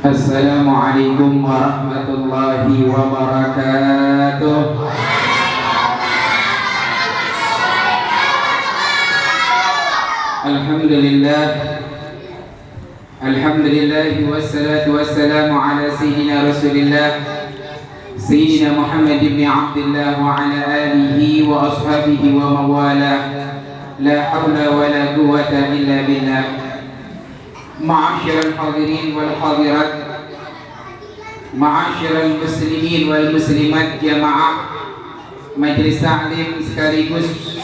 Assalamualaikum warahmatullahi wabarakatuh. Alhamdulillah wassalatu wassalamu ala sayyidina Rasulillah Sayyidina Muhammad ibn Abdullah wa ala alihi wa ashabihi wa mawala. La hawla wa la quwwata illa billah. Ma'asyiral hadirin wal hadirat, ma'asyiral muslimin wal muslimat, jamaah majelis taklim sekaligus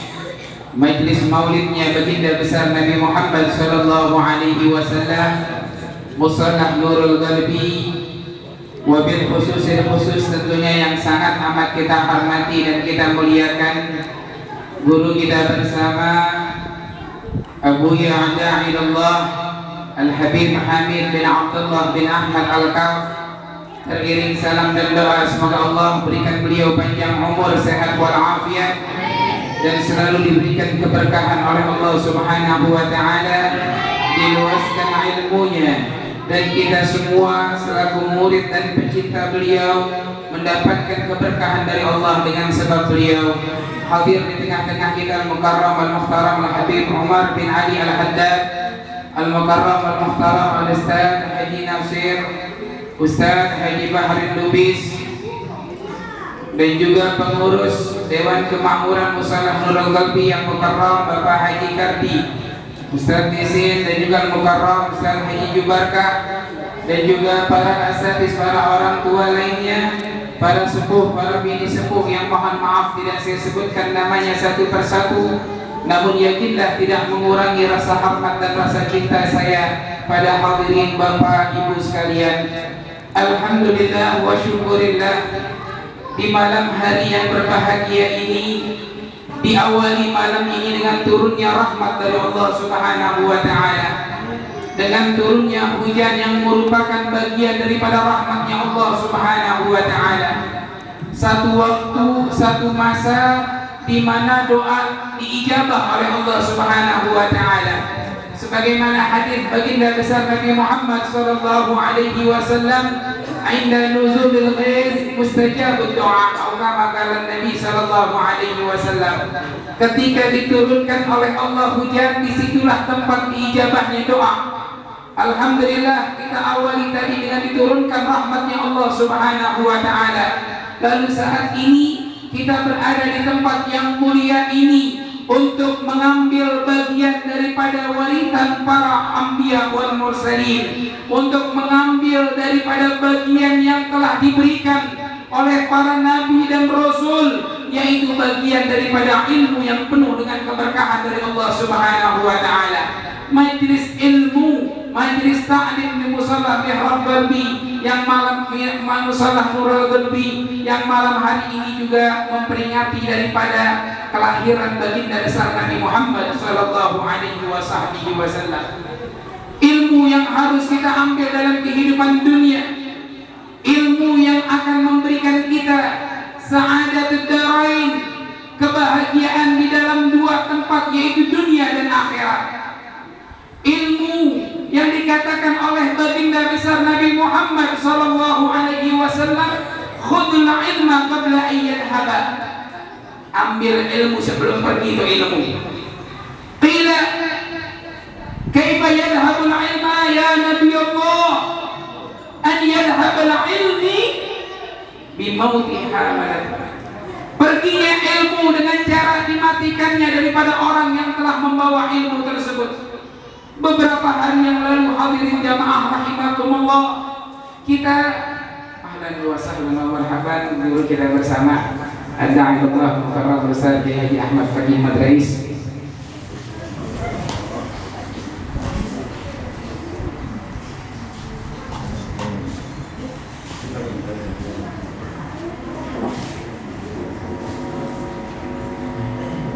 majelis maulidnya baginda besar Nabi Muhammad sallallahu alaihi wasallam, Musannaf Nurul Qalbi, wabil khusus tentunya yang sangat amat kita hormati dan kita muliakan guru kita bersama Abu Ya'da Ilallah Al-Habib Hamid bin Abdullah bin Ahmad Al-Kaf. Teriring salam dan doa semoga Allah berikan beliau panjang umur, sehat walafiat, dan selalu diberikan keberkahan oleh Allah Subhanahu wa ta'ala, diluaskan ilmunya, dan kita semua selaku murid dan pecinta beliau mendapatkan keberkahan dari Allah dengan sebab beliau. Hadir di tengah-tengah kita Al-Mukarram Al-Mukhtaram Al-Habib Umar bin Ali Al-Haddad, Al-Mukarram Al-Mukhtaram Al-Ustaz Haji Nasir, Ustaz Haji Bahrin Lubis, dan juga pengurus Dewan Kemakmuran Musannaf Nurul Qalbi yang Mukarram Bapak Haji Kardi, Ustaz Nisin, dan juga Mukarram Ustaz Haji Jubarkah, dan juga para asatidz, para orang tua lainnya, para sepuh, para bini sepuh yang mohon maaf tidak saya sebutkan namanya satu persatu, namun yakinlah tidak mengurangi rasa hormat dan rasa cinta saya pada hadirin Bapak Ibu sekalian. Alhamdulillah wa syukurillah, di malam hari yang berbahagia ini, diawali malam ini dengan turunnya rahmat dari Allah Subhanahu wa ta'ala, dengan turunnya hujan yang merupakan bagian daripada rahmatnya Allah Subhanahu wa ta'ala. Satu waktu, satu masa di mana doa diijabah oleh Allah Subhanahu wa ta'ala, sebagaimana hadis baginda besar Nabi Muhammad sallallahu alaihi wasallam, "Inda nuzulil ghaiz mustajabud du'a," atau kama qala Nabi sallallahu alaihi wasallam, ketika diturunkan oleh Allah hujan, disitulah tempat diijabahnya doa. Alhamdulillah, kita awali tadi dengan diturunkan rahmatnya Allah Subhanahu wa ta'ala. Lalu saat ini kita berada di tempat yang mulia ini untuk mengambil bagian daripada warisan para anbiya wal mursalin, untuk mengambil daripada bagian yang telah diberikan oleh para nabi dan rasul, yaitu bagian daripada ilmu yang penuh dengan keberkahan dari Allah Subhanahu wa ta'ala. Majlis ilmu, majlis ta'lim di Musannaf Nurul Qalbi yang Musannaf Nurul Qalbi yang malam hari ini juga memperingati daripada kelahiran baginda besar Nabi Muhammad sallallahu alaihi wasallam. Ilmu yang harus kita ambil dalam kehidupan dunia, ilmu yang akan memberikan kita sa'adatud darain, kebahagiaan di dalam dua tempat, yaitu dunia dan akhirat. Ilmu yang dikatakan oleh baginda besar Nabi Muhammad sallallahu alaihi wasallam, khudul ilma qabla an yadhhaba, ambil ilmu sebelum pergi itu ilmu. Qila kaifa yadhhabul ilma ya Nabi Allah, an yadhhabal ilmi bi mauti hamalat, perginya ilmu dengan cara dimatikannya daripada orang yang telah membawa ilmu tersebut. Beberapa hari yang lalu hadirin jamaah rahimakumullah, kita ahlan wa sahlan wa marhaban guru kita bersama Ad-Da'ilullah Mukarram Ustaz Haji Ahmad Faqih Madrais.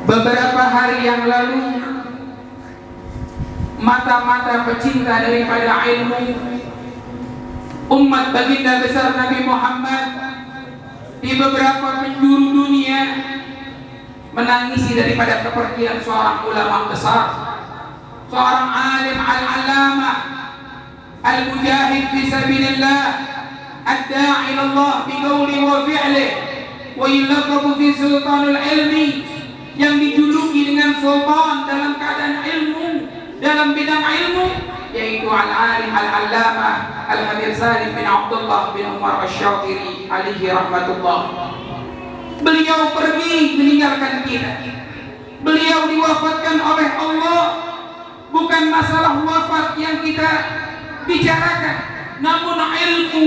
Beberapa hari yang lalu, mata-mata pecinta daripada ilmu, umat baginda besar Nabi Muhammad di beberapa penjuru dunia menangisi daripada kepergian seorang ulama besar, seorang alim al-allamah al-mujahid fi sabilillah, ad-da'i ila Allah bi qawli wa fi'li, wa yulaqabu fi sultanul ilmi, yang dijuluki dengan sultan dalam keadaan ilmu, dalam bidang ilmu, yaitu al-alim al-allamah Al-Habib Salim bin Abdullah bin Umar Asy-Syatiri alaihi rahmatullah. Beliau pergi meninggalkan kita. Beliau diwafatkan oleh Allah. Bukan masalah wafat yang kita bicarakan, namun ilmu,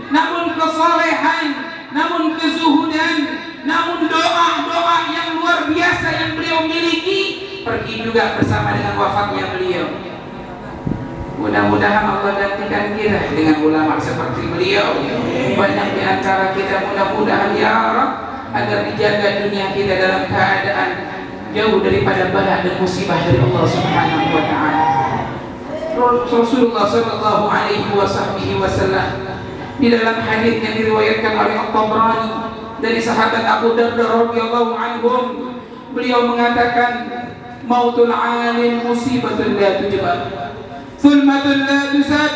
namun kesalehan, namun kezuhudan, namun doa-doa yang luar biasa yang beliau miliki pergi juga bersama dengan wafatnya beliau. Mudah-mudahan Allah gantikan kita dengan ulama seperti beliau. Banyak di antara kita, mudah-mudahan ya Rabb, agar dijaga dunia kita dalam keadaan jauh daripada bala dan musibah dari Allah Subhanahu wa taala. Rasulullah sallallahu alaihi wasallam di dalam hadis yang diriwayatkan oleh At-Tabrani dari sahabat Abu Darda radhiyallahu anhum, beliau mengatakan, mautul alim musibatun la tujbar, zulmatun la tusad.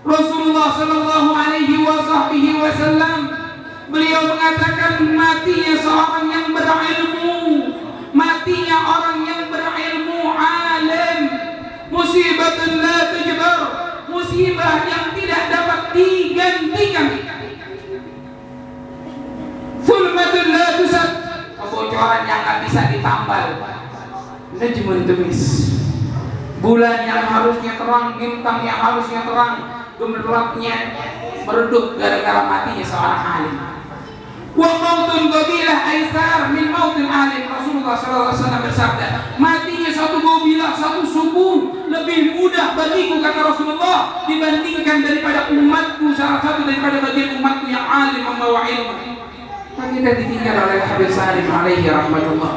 Rasulullah sallallahu alaihi wasallam beliau mengatakan, matinya seorang yang berilmu, matinya orang yang berilmu alim, musibatun la tujbar, musibah yang tidak dapat digantikan, zulmatun la tusad, kebocoran yang tak bisa ditambal, najmun tumis, bulan yang harusnya terang, bintang yang harusnya terang, gemerlapnya meredup gara-gara matinya seorang alim. Wa mautun qabilah aisar min mautil alim. Rasulullah SAW bersabda, matinya satu qabilah, satu suku lebih mudah bagiku, kata Rasulullah, dibandingkan daripada umatku, salah satu daripada bagian umatku yang alim membawa ilmu. Kita ditinggal oleh Habib Salim alaihi rahmatullah.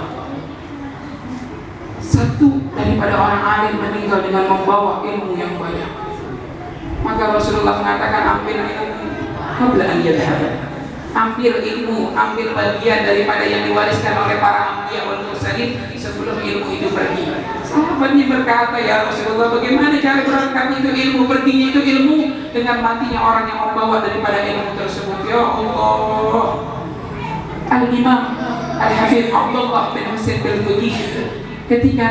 Satu daripada orang alim meninggal dengan membawa ilmu yang banyak. Maka Rasulullah mengatakan, ambil ilmu qabla an yadhhab. Ambil ilmu, ambil bagian daripada yang diwariskan oleh para anbiya wal mursalin sebelum ilmu itu pergi. Sahabatnya berkata, ya Rasulullah, bagaimana cara berangkat itu ilmu, perginya itu ilmu, dengan matinya orang yang membawa daripada ilmu tersebut. Ya Allah. Al-Imam Al-Habib Abdullah bin Husain al-Faqih, ketika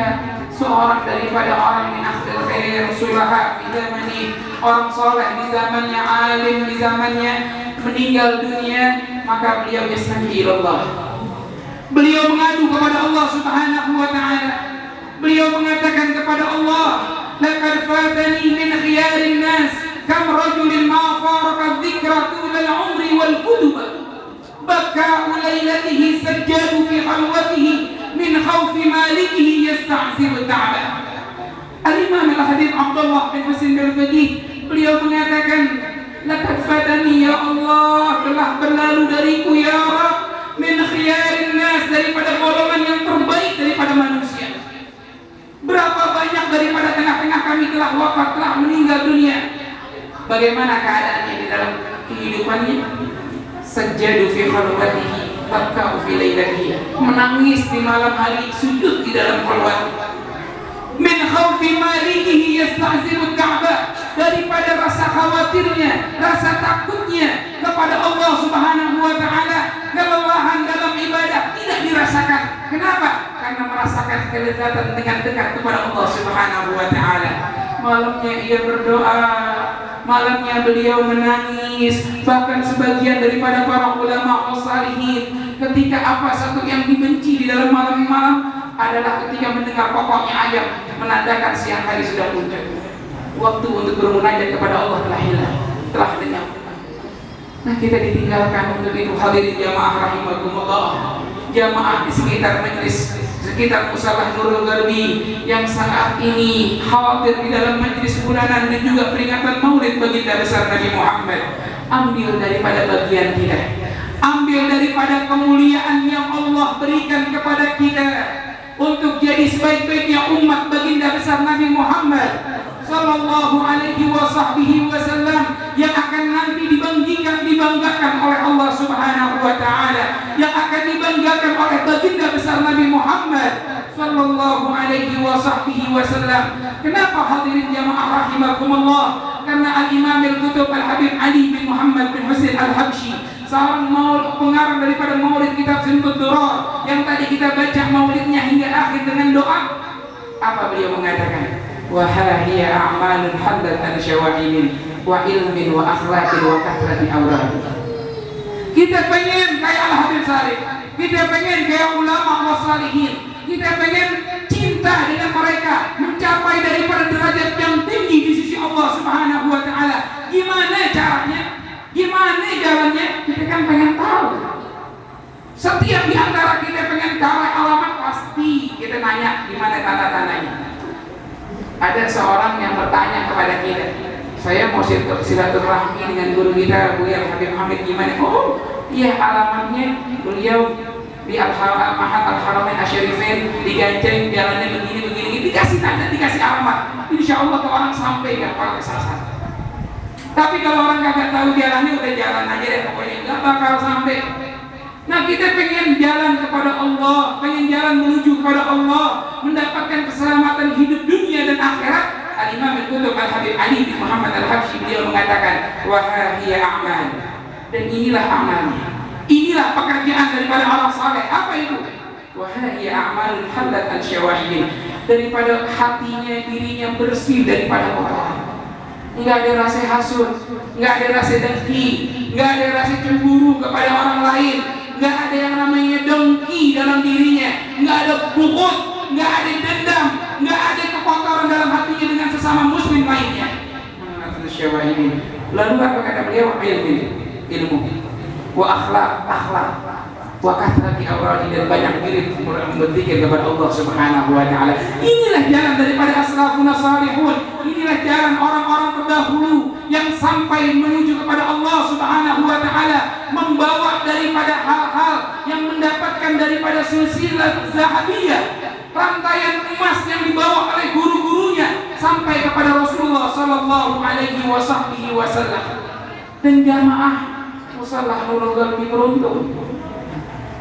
seorang daripada orang min ahlil khair sulaha di zamani, orang soleh di zamannya, alim di zamannya, meninggal dunia, maka beliau yastaki ilallah, beliau mengadu kepada Allah Subhanahu wa ta'ala. Beliau mengatakan kepada Allah, laqad fatani min khiyarin nas kam rajulin ma farqa dzikra tulal umri wal kutuba baka lailatihi sajjadu fi khalwatihi min khawfi malikihi yasta'zibu ta'ba. Al-Imam Al-Habib Abdullah bin Husain al-Faqih, beliau mengatakan, laqad fatani ya Allah, telah berlalu dariku ya Rabb, min khiyarin nas, daripada golongan yang terbaik daripada manusia. Berapa banyak daripada tengah-tengah kami telah wafat, telah meninggal dunia. Bagaimana keadaannya di dalam kehidupannya? Sajjadu fi khalwatihi bakau fi lailatihi, menangis di malam hari, sujud di dalam khalwat. Min khawfi malikihi yasta'zimu Ka'bah, daripada rasa khawatirnya, rasa takutnya kepada Allah Subhanahu wa ta'ala, kelelahan dalam ibadah tidak dirasakan. Kenapa? Karena merasakan kelezatan dengan dekat kepada Allah Subhanahu wa ta'ala. Malamnya ia berdoa, malamnya beliau menangis. Bahkan sebagian daripada para ulama as-salihin, ketika apa satu yang dibenci di dalam malam-malam adalah ketika mendengar pokoknya ayam menandakan siang hari sudah muncul. Waktu untuk bermunajat kepada Allah telah hilang, telah lenyap. Nah, kita ditinggalkan untuk itu. Hadirin jamaah rahimakumullah, jamaah di sekitar majlis, sekitar Musalah Nurul Garbi yang saat ini khawatir di dalam majlis bulanan dan juga peringatan Maulid baginda besar Nabi Muhammad. Ambil daripada bagian kita, ambil daripada kemuliaan yang Allah berikan kepada kita untuk jadi sebaik-baiknya umat baginda besar Nabi Muhammad sallallahu alaihi wasallam yang akan nanti dibangkitkan dibanggakan oleh Allah Subhanahu wa taala, yang akan dibanggakan oleh baginda besar Nabi Muhammad sallallahu alaihi wasallam. Kenapa hadirin jamaah rahimakumullah? Karena Al-Imam Al-Qutb Al-Habib Ali bin Muhammad bin Husain Al-Habsyi, seorang pengarang daripada maulid kitab Simtud Durar yang tadi kita baca maulidnya hingga akhir dengan doa, apa beliau mengatakan? Wa hiya a'malun haddat an syawa'ilin wa ilmin wa akhlaqin wa kathrati awrad. Kita pengen kayak Al-Habib Saleh, kita pengen kayak ulama wa salihin, kita pengen cinta dengan mereka, mencapai daripada derajat yang tinggi di sisi Allah Subhanahu wa taala. Gimana caranya? Gimana jalannya? Kita kan pengen tahu. Setiap di antara kita pengen tahu alamat, pasti kita nanya gimana tanda-tandanya. Ada seorang yang bertanya kepada kita, saya mau silaturahmi dengan guru kita Buya Habib Hamid, gimana? Oh iya, alamatnya beliau di Al-Mahad Al-Haramain Asyarifain, diganceng jalannya begini, dikasih tanda, dikasih alamat. Insya Allah ke orang sampai gak kalau kesasar. Tapi kalau orang kagak tahu jalannya, udah jalan aja deh pokoknya, gak bakal sampai. Nah, kita pengen jalan kepada Allah, pengen jalan menuju kepada Allah, mendapatkan keselamatan hidup dunia dan akhirat. Al-Imam Al-Qutb Al-Habib Ali bin Muhammad Al-Habsyi, beliau mengatakan wa hiya a'mal, dan inilah amalnya, inilah pekerjaan daripada orang saleh. Apa itu? Wa hiya a'malun halat an syawahidin, daripada hatinya, dirinya bersih daripada kotoran. Enggak ada rasa hasud, enggak ada rasa dengki, enggak ada rasa cemburu kepada orang lain, enggak ada yang namanya dengki dalam dirinya, enggak ada bughd, enggak ada dendam, enggak ada kekotoran dalam hatinya dengan sesama muslim lainnya. Lalu apa kata beliau? Ilmu, wa akhlak, wa kathrati awradi, dan banyak wirid berzikir kepada Allah Subhanahu wa taala. Inilah jalan daripada as-salafun salihun. Inilah jalan orang-orang terdahulu yang sampai menuju kepada Allah Subhanahu wa taala, membawa daripada hal-hal yang mendapatkan daripada silsilah zahabiyah, rantaian emas yang dibawa oleh guru-gurunya sampai kepada Rasulullah sallallahu alaihi wasallam. Dan jamaah Musalla Nurul Qalbi beruntung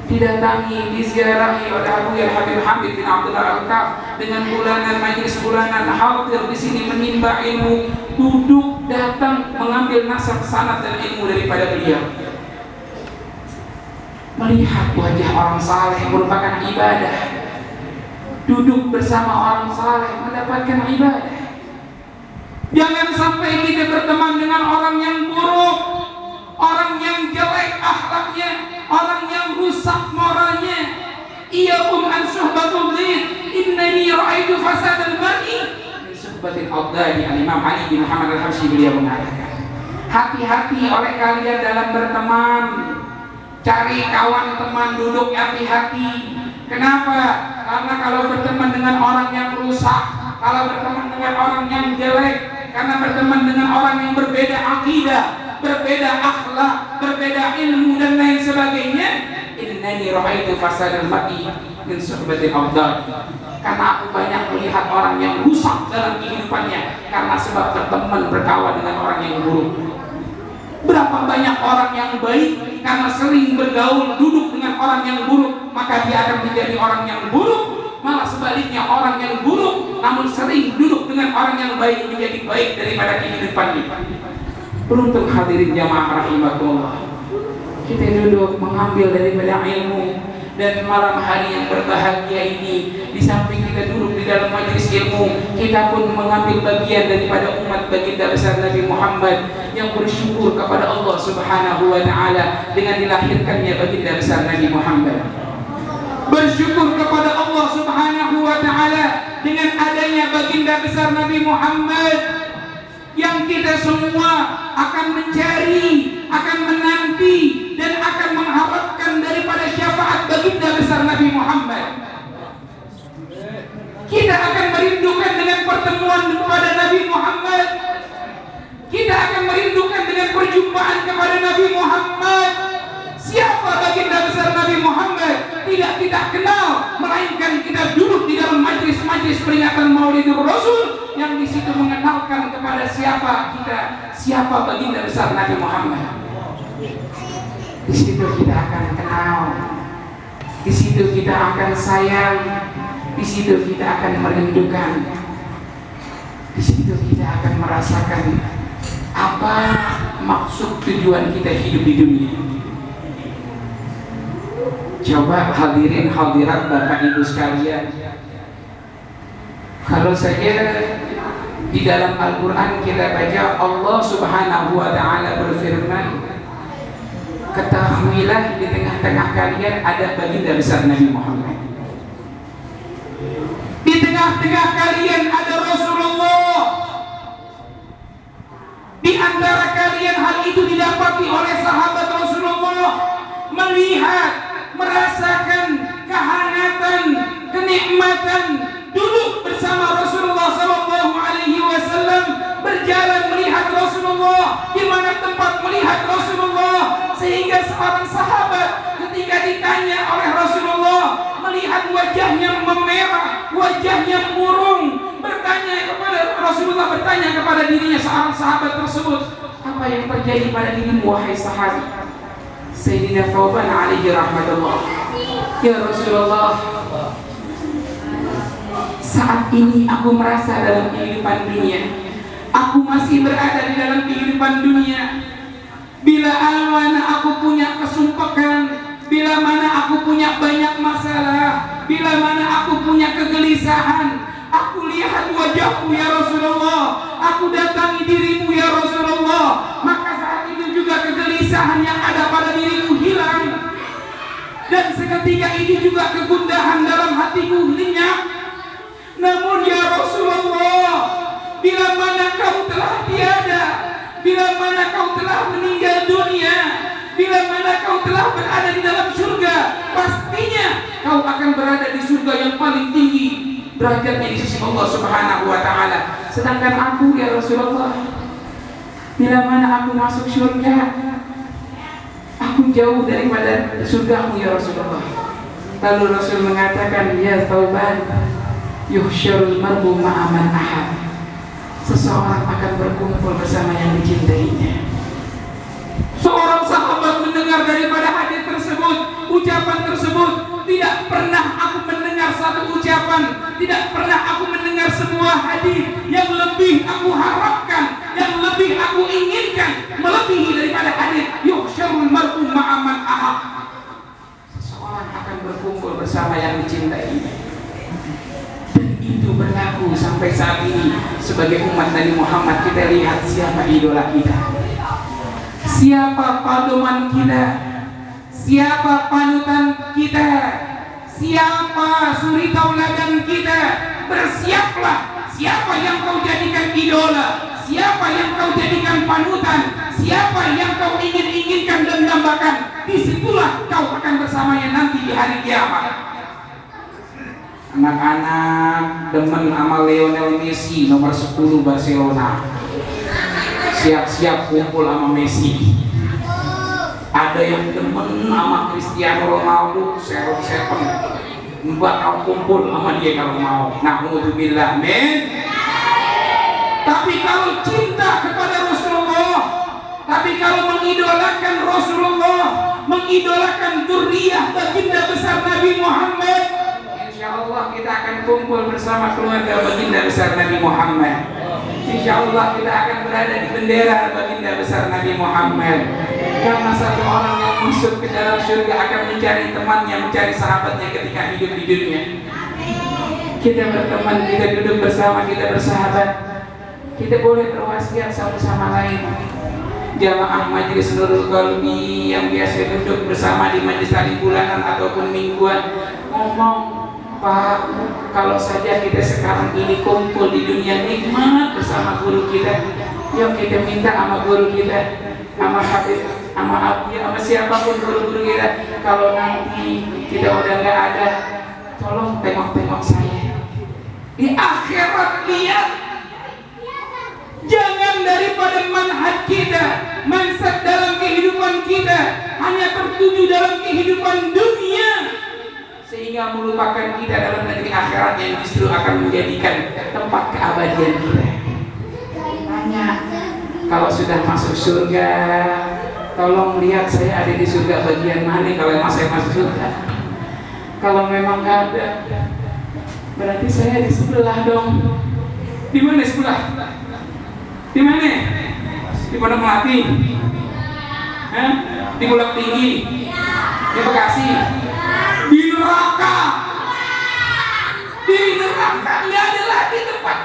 didatangi, diziarahi oleh Abu Habib Hamid bin Abdullah Al-Kaf dengan bulanan, majlis bulanan, hadir di sini menimba ilmu, duduk, datang, mengambil nasab sanad dan ilmu daripada beliau. Melihat wajah orang saleh merupakan ibadah. Duduk bersama orang saleh mendapatkan ibadah. Jangan sampai kita berteman dengan orang yang buruk, orang yang jelek akhlaknya, orang yang rusak moralnya. Iyyakum an suhbatul dhid, innani ra'aitu fasadal mar'i min suhbatil afdali. Al-Imam Ali bin Muhammad Al-Habsyi, beliau mengatakan, hati-hati oleh kalian dalam berteman. Cari kawan teman, duduk hati-hati. Kenapa? Karena kalau berteman dengan orang yang rusak, kalau berteman dengan orang yang jelek, karena berteman dengan orang yang berbeda akidah, berbeda akhlak, berbeda ilmu dan lain sebagainya, innani ra'aitu fasadal mar'i min suhbatil afdal. Karena aku banyak melihat orang yang rusak dalam kehidupannya karena sebab berteman, berkawan dengan orang yang buruk. Berapa banyak orang yang baik karena sering bergaul, duduk dengan orang yang buruk, maka dia akan menjadi orang yang buruk. Malah sebaliknya, orang yang buruk namun sering duduk dengan orang yang baik menjadi baik daripada kehidupannya. Beruntung hadirin jamaah rahimakumullah, kita duduk mengambil daripada ilmu. Dan malam hari yang berbahagia ini, di samping kita duduk di dalam majelis ilmu, kita pun mengambil bagian daripada umat baginda besar Nabi Muhammad yang bersyukur kepada Allah Subhanahu wa taala dengan dilahirkannya baginda besar Nabi Muhammad. Bersyukur kepada Allah Subhanahu wa taala dengan adanya baginda besar Nabi Muhammad yang kita semua akan mencari, akan menanti, dan akan mengharapkan daripada syafaat baginda besar Nabi Muhammad. Kita akan merindukan dengan pertemuan kepada Nabi Muhammad. Kita akan merindukan dengan perjumpaan kepada Nabi Muhammad. Siapa baginda besar Nabi Muhammad? Tidak kita kenal, melainkan kita duduk di dalam majlis-majlis peringatan Maulidur Rasul yang di situ mengenalkan kepada siapa kita, siapa baginda besar Nabi Muhammad. Di situ kita akan kenal, di situ kita akan sayang, di situ kita akan merindukan, di situ kita akan merasakan apa maksud tujuan kita hidup di dunia. Coba hadirin hadirat Bapak Ibu sekalian, kalau saja di dalam Al-Quran kita baca Allah Subhanahu wa Ta'ala berfirman, ketahuilah di tengah-tengah kalian ada baginda besar Nabi Muhammad, di tengah-tengah kalian ada Rasulullah, di antara kalian hal itu didapati oleh sahabat Rasulullah, melihat, merasakan kehangatan, kenikmatan duduk bersama Rasulullah Sallallahu Alaihi Wasallam, berjalan melihat Rasulullah, di mana tempat melihat Rasulullah, sehingga seorang sahabat ketika ditanya oleh Rasulullah melihat wajahnya memerah, wajahnya murung, bertanya kepada Rasulullah, bertanya kepada dirinya seorang sahabat tersebut, apa yang terjadi pada dirimu wahai sahabat? Sayyidina Thawban alaihi rahmatullah, ya Rasulullah, saat ini aku merasa dalam kehidupan dunia, aku masih berada di dalam kehidupan dunia. Bila mana aku punya kesumpakan, bila mana aku punya banyak masalah, bila mana aku punya kegelisahan, aku lihat wajahmu ya Rasulullah, aku datangi dirimu ya Rasulullah, maka saat itu juga kegelisahan yang ada pada diriku hilang, dan seketika itu juga kegundahan dalam hatiku lenyap. Namun ya Rasulullah, bila mana kau telah tiada, bila mana kau telah meninggal dunia, bila mana kau telah berada di dalam surga, pastinya kau akan berada di surga yang paling tinggi derajatnya di sisi Allah Subhanahu wa Ta'ala. Sedangkan aku ya Rasulullah, bila mana aku masuk surga, aku jauh daripada surgamu ya Rasulullah. Lalu Rasul mengatakan, ya Thawban, yuhsyarul mar'u ma'a man ahab. Seseorang akan berkumpul bersama yang dicintainya. Seorang sahabat mendengar daripada hadis tersebut, ucapan tersebut, tidak pernah aku mendengar satu ucapan, tidak pernah aku mendengar sebuah hadis yang lebih aku harapkan, yang lebih aku inginkan, melebihi daripada hadis yuhsyarul mar'u ma'a man ahab. Seseorang akan berkumpul bersama yang dicintainya. Itu berlaku sampai saat ini. Sebagai umat Nabi Muhammad, kita lihat siapa idola kita, siapa padoman kita, siapa panutan kita, siapa suri tauladan kita. Bersiaplah, siapa yang kau jadikan idola, siapa yang kau jadikan panutan, siapa yang kau inginkan dan dambakan, disitulah kau akan bersamanya nanti di hari kiamat. Anak-anak demen sama Lionel Messi nomor 10 Barcelona, siap-siap kumpul sama Messi. Ada yang demen sama Cristiano Ronaldo, CR7 bakal kumpul sama dia kalau mau. Na'udzubillah, men. Tapi kalau cinta kepada Rasulullah, tapi kalau mengidolakan Rasulullah, mengidolakan dzurriyyah baginda besar Nabi Muhammad, insyaallah kita akan kumpul bersama keluarga baginda besar Nabi Muhammad. Insyaallah kita akan berada di bendera baginda besar Nabi Muhammad. Karena satu orang yang masuk ke dalam surga akan mencari temannya, mencari sahabatnya ketika hidup di dunia. Kita berteman, kita duduk bersama, kita bersahabat, kita boleh berwasiat satu sama lain. Jamaah Majelis Nurul Qalbi yang biasa duduk bersama di majelis taklim bulanan ataupun mingguan, ngomong, Pak, kalau saja kita sekarang ini kumpul di dunia nikmat bersama guru kita, yuk kita minta sama guru kita, sama Habib, sama Abdi, sama siapapun guru-guru kita, kalau nanti kita udah nggak ada, tolong tengok-tengok saya di akhirat. Lihat, jangan daripada manhaj kita, mindset dalam kehidupan kita hanya tertuju dalam kehidupan dunia, sehingga melupakan kita dalam negeri akhirat yang justru akan menjadikan tempat keabadian kita. Tanya, kalau sudah masuk surga, Tolong lihat saya ada di surga bagian mana kalau emang saya masuk surga. Kalau memang nggak ada, berarti saya di sebelah dong. Di mana sebelah? Di mana? Di Pondok Melati? Hah? Di Bulak Tinggi? Di Bekasi? Di neraka? Di neraka nggak ada lagi tempat.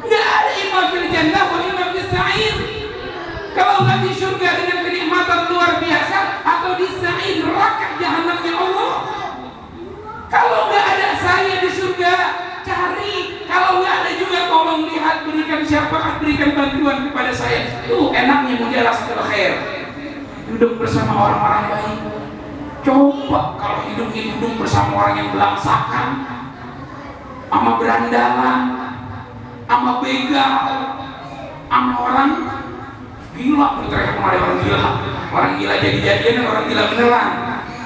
Nggak ada imam fil jannah wa imam fis sa'ir. Kalau nggak di surga dengan kenikmatan luar biasa, atau di sa'ir neraka jahanamnya Allah. Kalau nggak ada saya di surga, cari. Kalau nggak ada juga, tolong lihat, berikan syafaat, berikan bantuan kepada saya. Tuh enaknya mujalasatul khair, duduk bersama orang-orang baik. Coba kalau hidupnya duduk bersama orang yang belangsakan, sama berandalan, sama begal, sama orang gila. Putra kemarin orang gila jadi-jadian dan orang gila beneran.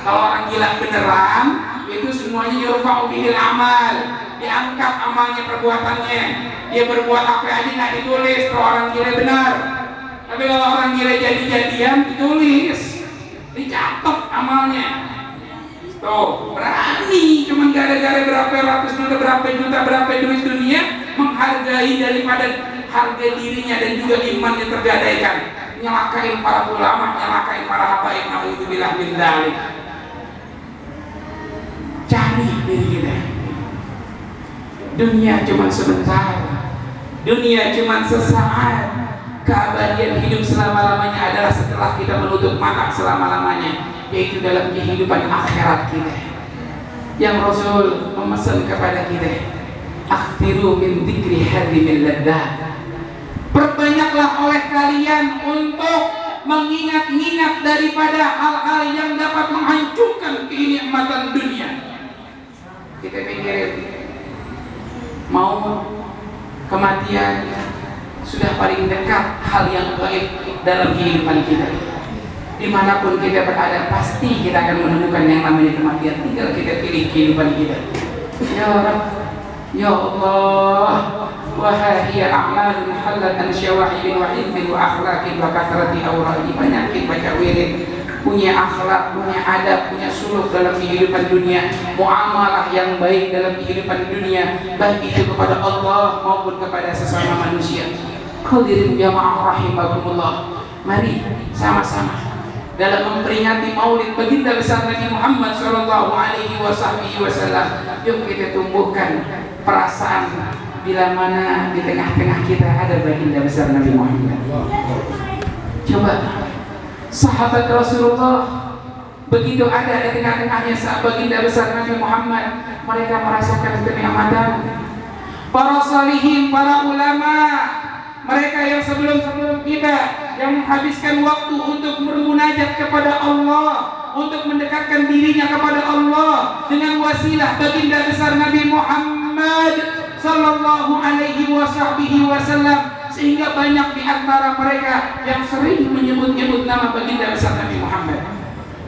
Kalau orang gila beneran itu semuanya yurfa'u bihil amal, diangkat amalnya, perbuatannya. Dia berbuat apa aja nggak ditulis kalau orang gila benar. Tapi kalau orang gila jadi-jadian ditulis, dicatat amalnya. Tuh, berani cuman gara-gara berapa ratus juta, berapa duit dunia, menghargai daripada harga dirinya dan juga imannya tergadaikan. Nyalakain para ulama, nyalakain para habaib, naudzubillah min dzalik. Cari diri kita. Dunia cuma sebentar, dunia cuma sesaat. Keabadian hidup selama-lamanya adalah setelah kita menutup mata selama-lamanya, yaitu dalam kehidupan akhirat kita. Yang Rasul memesan kepada kita, akhtiru min dzikri hadimil laddah. Perbanyaklah oleh kalian untuk mengingat-ingat daripada hal-hal yang dapat menghancurkan kenikmatan dunia. Kita pikirin, mau kematian sudah paling dekat hal yang gaib dalam kehidupan kita. Dimanapun kita berada, pasti kita akan menemukan yang namanya kematian. Tinggal kita pilih kehidupan kita. Ya Rabb, ya Allah, wahai a'malun halat an syawahibin wa ilmin wa akhlaqin wa kathrati awradi. Banyakin baca wirid, punya akhlak, punya adab, punya suluk dalam kehidupan dunia, muamalah yang baik dalam kehidupan dunia, baik itu kepada Allah maupun kepada sesama manusia. Hadirin jamaah rahimakumullah, mari sama-sama dalam memperingati Maulid baginda besar Nabi Muhammad sallallahu alaihi wasallam, yuk kita tumbuhkan perasaan bila mana di tengah-tengah kita ada baginda besar Nabi Muhammad. Coba sahabat Rasulullah begitu ada di tengah-tengahnya baginda besar Nabi Muhammad, mereka merasakan kenikmatan. Para salihin, para ulama, mereka yang sebelum kita yang menghabiskan waktu untuk bermunajat kepada Allah, untuk mendekatkan dirinya kepada Allah dengan wasilah baginda besar Nabi Muhammad sallallahu alaihi wasallam, sehingga banyak di antara mereka yang sering menyebut-nyebut nama baginda besar Nabi Muhammad,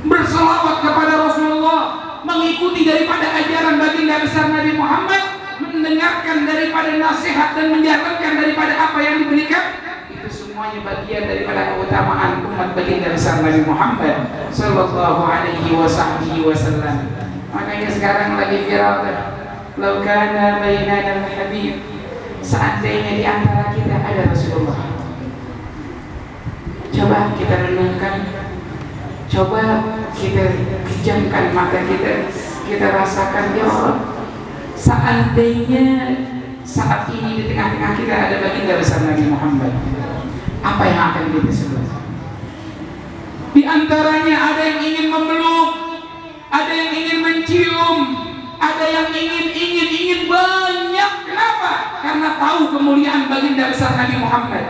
berselawat kepada Rasulullah, mengikuti daripada ajaran baginda besar Nabi Muhammad, mendengarkan daripada nasihat dan menjalankan daripada apa yang diberikan. Itu semuanya bagian daripada keutamaan umat baginda besar Nabi Muhammad sallallahu alaihi wasallam. Makanya sekarang lagi viral, lau kana bainana al-habib, seandainya di antara kita ada Rasulullah. Coba kita renungkan, coba kita pejamkan mata kita, kita rasakan, ya Allah, seandainya saat ini di tengah-tengah kita ada baginda besar Nabi Muhammad, apa yang akan kita sebut? Di antaranya ada yang ingin memeluk, ada yang ingin mencium, ada yang ingin banyak. Kenapa? Karena tahu kemuliaan baginda besar Nabi Muhammad,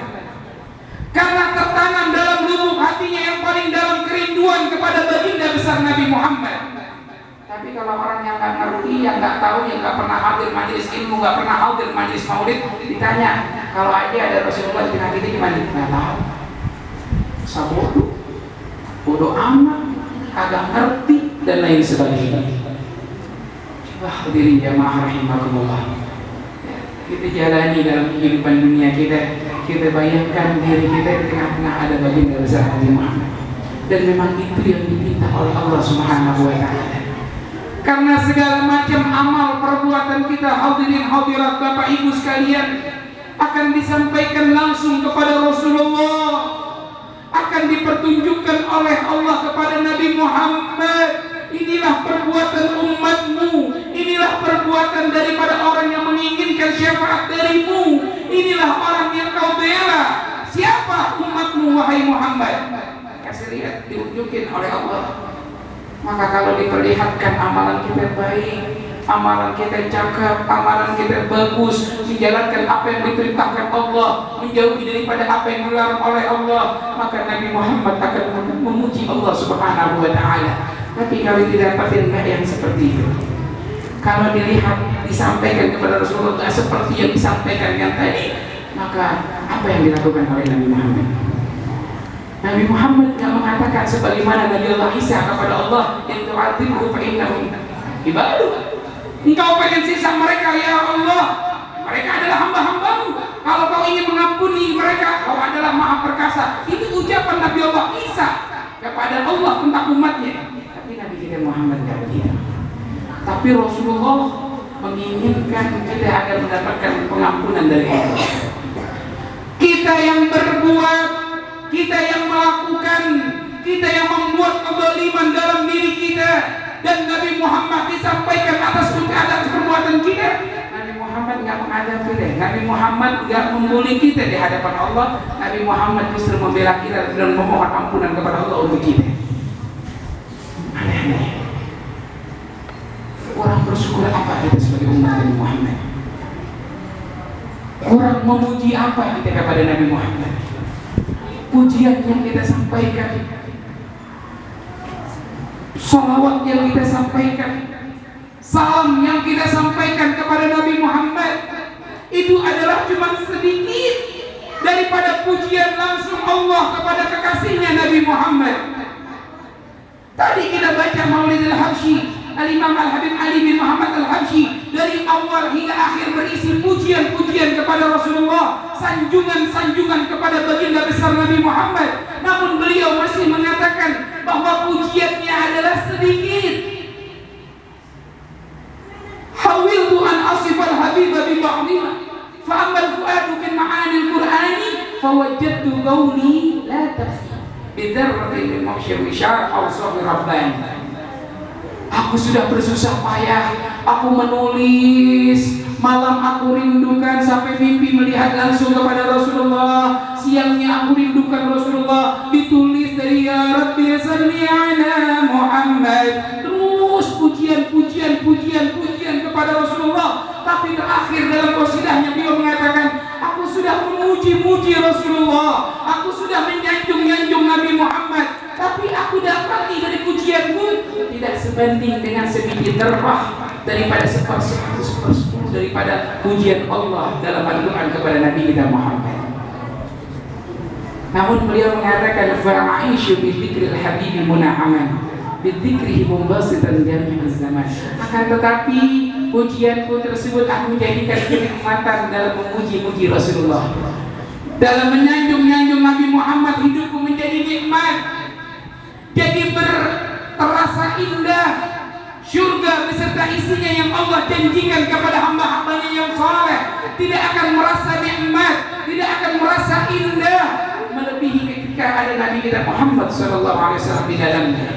karena tertanam dalam lubuk hatinya yang paling dalam kerinduan kepada baginda besar Nabi Muhammad. Tapi kalau orang yang nggak ngerti, yang nggak tahu, yang nggak pernah hadir majelis ilmu, nggak pernah hadir majelis maulid, ditanya kalau aja ada Rasulullah di tengah kita gimana? Nggak tahu, sabodo, bodoh amat, kagak ngerti dan lain sebagainya. Coba hadirin jamaah rahimakumullah, kita jalani dalam kehidupan dunia kita, kita bayangkan diri kita di tengah-tengah ada baginda besar Nabi Muhammad. Dan memang itu yang diminta oleh Allah Subhanahu wa Ta'ala. Karena segala macam amal perbuatan kita, hadirin hadirat Bapak Ibu sekalian, akan disampaikan langsung kepada Rasulullah, akan dipertunjukkan oleh Allah kepada Nabi Muhammad. Inilah perbuatan umatmu, inilah perbuatan daripada orang yang menginginkan syafaat darimu, inilah orang yang kau bela. Siapa umatmu wahai Muhammad? Kasih lihat, diunjukin oleh Allah. Maka kalau diperlihatkan amalan kita baik, amalan kita cakap, amalan kita bagus, menjalankan apa yang diperintahkan Allah, menjauhi daripada apa yang dilarang oleh Allah, maka Nabi Muhammad akan memuji Allah Subhanahu wa Ta'ala. Tapi kalau didapatin enggak yang seperti itu, kalau dilihat disampaikan kepada Rasulullah enggak seperti yang disampaikan yang tadi, maka apa yang dilakukan oleh Nabi Muhammad? Nabi Muhammad enggak mengatakan sebagaimana Nabi Allah Isa kepada Allah, in tu'adzibhu fa innahum ibadu. Engkau pengen sisa mereka ya Allah, mereka adalah hamba-hambamu. Kalau kau ingin mengampuni mereka, kau adalah maha perkasa. Itu ucapan Nabi Allah Isa kepada Allah tentang umatnya. Tapi Nabi kita Muhammad tidak begitu. Tapi Rasulullah menginginkan kita agar mendapatkan pengampunan dari Allah. Kita yang berbuat, kita yang melakukan, kita yang membuat kezaliman dalam diri kita, dan Nabi Muhammad disampaikan atas perbuatan kita. Nabi Muhammad nggak menghadapi deh. Nabi Muhammad nggak membuli kita di hadapan Allah. Nabi Muhammad justru membela kita dan memohon ampunan kepada Allah untuk kita. Aneh-aneh. Orang bersyukur apa kita sebagai umat Nabi Muhammad? Orang memuji apa kita kepada Nabi Muhammad? Pujian yang kita sampaikan, salawat yang kita sampaikan, salam yang kita sampaikan kepada Nabi Muhammad, itu adalah cuma sedikit daripada pujian langsung Allah kepada kekasihnya Nabi Muhammad. Tadi kita baca Maulidul Habsyi, Al-Imam Al-Habib Ali bin Muhammad Al-Habsyi, dari awal hingga akhir berisi pujian-pujian kepada Rasulullah, sanjungan-sanjungan kepada baginda besar Nabi Muhammad. Namun beliau masih mengatakan bahwa pujiannya adalah sedikit. Hawiltu an asifal habiba bi ba'dima fa amal fuadu min ma'anil qur'ani fa wajadtu qawli la tafi bidarratin min mawsyar awsaf rabbani. Aku sudah bersusah payah, aku menulis, malam aku rindukan sampai mimpi melihat langsung kepada Rasulullah, siangnya aku rindukan Rasulullah, ditulis dari ya Rabbi salli ala Muhammad, terus pujian kepada Rasulullah. Tapi terakhir dalam qasidahnya beliau mengatakan, aku sudah memuji-muji Rasulullah, aku sudah menyanjung-nyanjung Nabi Muhammad, tapi aku dapati dari pujianku tidak sebanding dengan sebiji terpah daripada sepersepuluh daripada pujian Allah dalam Al-Quran kepada Nabi kita Muhammad. Namun beliau mengatakan fa'aishu bidzikril habibi muna'aman bidzikrihi mumbasitan jami'az zaman. Akan tetapi pujianku tersebut aku jadikan kenikmatan dalam memuji-muji Rasulullah, dalam menyanjung-nyanjung Nabi Muhammad. Hidupku menjadi nikmat, jadi terasa indah. Surga beserta isinya yang Allah janjikan kepada hamba-hambanya yang saleh tidak akan merasa nikmat, tidak akan merasa indah melebihi ketika ada Nabi kita Muhammad SAW di dalamnya.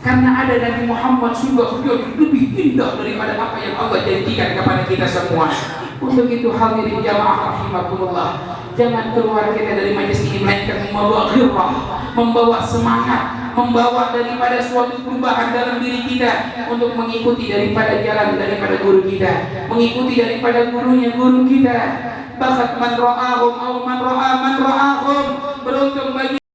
Karena ada Nabi Muhammad, surga lebih indah daripada apa yang Allah janjikan kepada kita semua. Untuk itu hadirin jamaah rahimakumullah, jangan keluar kita dari majlis ini melainkan membawa ghirrah, membawa semangat, membawa daripada suatu perubahan dalam diri kita untuk mengikuti daripada jalan daripada guru kita, mengikuti daripada gurunya guru kita. Bakat man ra'ahum aw man ra'a man ra'ahum, beruntung bagi